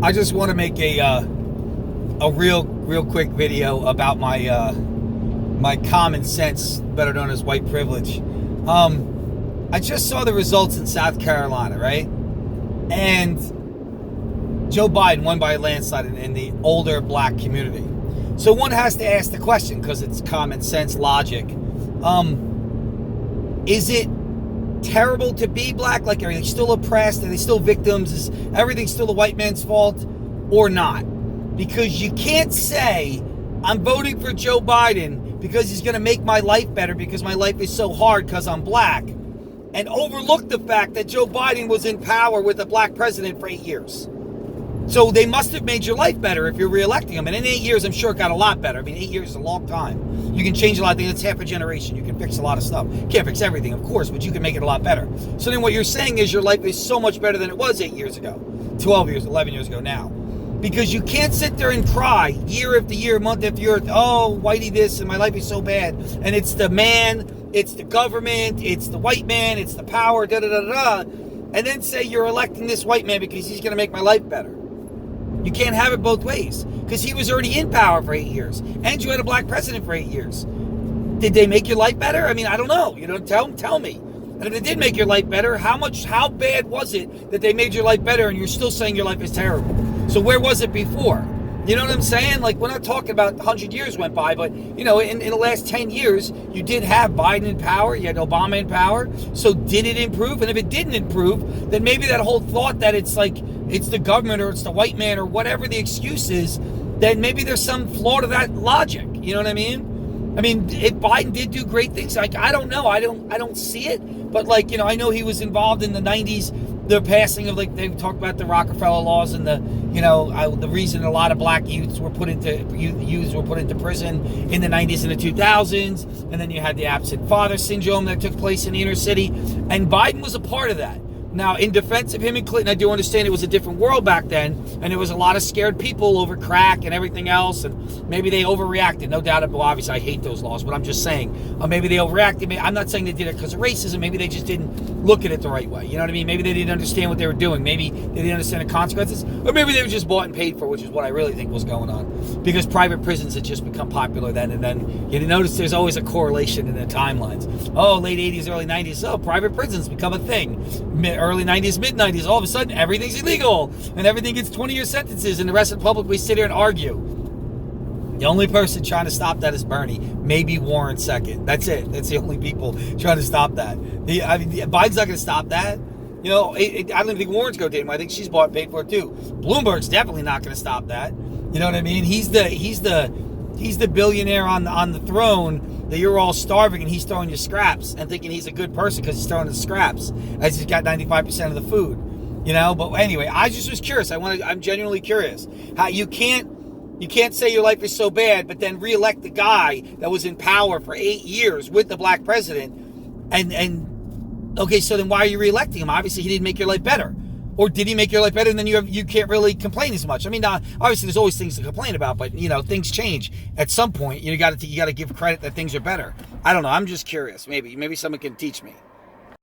I just want to make a real quick video about my my common sense, better known as white privilege. I just saw the results in South Carolina, right? And Joe Biden won by a landslide in the older black community. So one has to ask the question, because it's common sense logic. Is it terrible to be black? Like, are they still oppressed? Are they still victims? Is everything still the white man's fault or not? Because you can't say, I'm voting for Joe Biden because he's going to make my life better because my life is so hard because I'm black, and overlook the fact that Joe Biden was in power with a black president for 8 years. So they must have made your life better if you're reelecting him. And in 8 years, I'm sure it got a lot better. I mean, 8 years is a long time. You can change a lot of things. It's half a generation. You can fix a lot of stuff. Can't fix everything, of course, but you can make it a lot better. So then what you're saying is your life is so much better than it was 8 years ago, 12 years, 11 years ago now. Because you can't sit there and cry year after year, month after year, oh, whitey this, and my life is so bad. And it's the man, it's the government, it's the white man, it's the power, da-da-da-da. And then say you're electing this white man because he's going to make my life better. You can't have it both ways, because he was already in power for 8 years, and you had a black president for 8 years. Did they make your life better? I mean, I don't know. You know, tell me. And if they did make your life better, how bad was it that they made your life better, and you're still saying your life is terrible? So where was it before? You know what I'm saying? Like, we're not talking about 100 years went by, but, you know, in the last 10 years, you did have Biden in power, you had Obama in power. So did it improve? And if it didn't improve, then maybe that whole thought that it's like, it's the government or it's the white man or whatever the excuse is, then maybe there's some flaw to that logic. You know what I mean? I mean, if Biden did do great things, like, I don't know. I don't see it. But, like, you know, I know he was involved in the 90s, the passing of, like, they talked about the Rockefeller laws and the, you know, the reason a lot of black youths were put into prison in the 90s and the 2000s. And then you had the absent father syndrome that took place in the inner city. And Biden was a part of that. Now, in defense of him and Clinton, I do understand it was a different world back then, and there was a lot of scared people over crack and everything else, and maybe they overreacted. No doubt, well, obviously, I hate those laws, but I'm just saying, maybe they overreacted. I'm not saying they did it because of racism. Maybe they just didn't look at it the right way. You know what I mean? Maybe they didn't understand what they were doing. Maybe they didn't understand the consequences, or maybe they were just bought and paid for, which is what I really think was going on, because private prisons had just become popular then, and then you notice there's always a correlation in the timelines. Oh, late 80s, early 90s, oh, private prisons become a thing. Early 90s, mid 90s, all of a sudden everything's illegal and everything gets 20-year sentences, and the rest of the public, we sit here and argue. The only person trying to stop that is Bernie, maybe Warren second. That's it. That's the only people trying to stop that. Biden's not going to stop that. You know, I don't even think Warren's going to do it. I think she's bought and paid for it too. Bloomberg's definitely not going to stop that. You know what I mean? He's the billionaire on the throne that you're all starving, and he's throwing you scraps and thinking he's a good person because he's throwing the scraps, as he's got 95% of the food. You know, but anyway, I just was curious. I'm genuinely curious how you can't say your life is so bad, but then reelect the guy that was in power for 8 years with the black president. And okay, so then why are you reelecting him? Obviously, he didn't make your life better. Or did he make your life better? And then you can't really complain as much. I mean, obviously there's always things to complain about, but you know, things change. At some point, you got to give credit that things are better. I don't know. I'm just curious. Maybe someone can teach me.